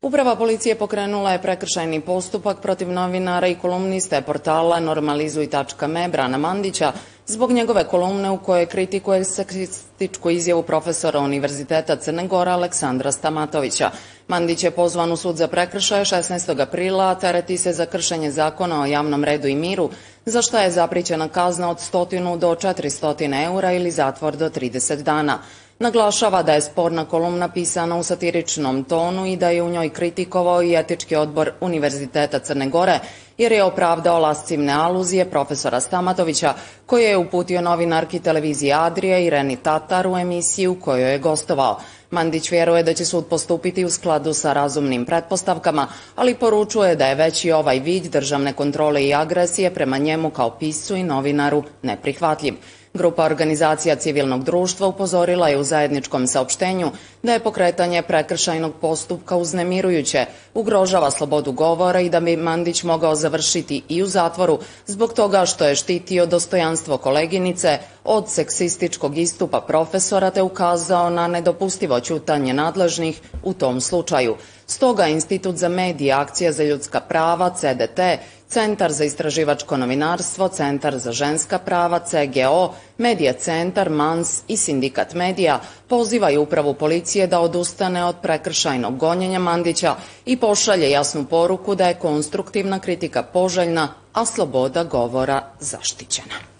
Uprava policije pokrenula je prekršajni postupak protiv novinara i kolumniste portala Normalizuj.me Brana Mandića zbog njegove kolumne u kojoj kritikuje seksističku izjavu profesora Univerziteta Crne Gore Aleksandra Stamatovića. Mandić je pozvan u sud za prekršaje 16. aprila, a tereti se za kršenje zakona o javnom redu i miru, za šta je zaprićena kazna od 100 do 400 eura ili zatvor do 30 dana. Naglašava da je sporna kolumna pisana u satiričnom tonu i da je u njoj kritikovao i etički odbor Univerziteta Crne Gore, jer je opravdao lascivne aluzije profesora Stamatovića, koje je uputio novinarki televizije Adrija Ireni Tatar u emisiji u kojoj je gostovao. Mandić vjeruje da će sud postupiti u skladu sa razumnim pretpostavkama, ali poručuje da je već i ovaj vid državne kontrole i agresije prema njemu kao piscu i novinaru neprihvatljiv. Grupa organizacija civilnog društva upozorila je u zajedničkom saopštenju da je pokretanje prekršajnog postupka uznemirujuće, ugrožava slobodu govora i da bi Mandić mogao završiti i u zatvoru zbog toga što je štitio dostojanstvo koleginice od seksističkog istupa profesora te ukazao na nedopustivo ćutanje nadležnih u tom slučaju. Stoga Institut za medije, Akcija za ljudska prava, CDT, Centar za istraživačko novinarstvo, Centar za ženska prava, CGO, Medija centar, MANS i Sindikat medija pozivaju upravu policije da odustane od prekršajnog gonjenja Mandića i pošalje jasnu poruku da je konstruktivna kritika poželjna, a sloboda govora zaštićena.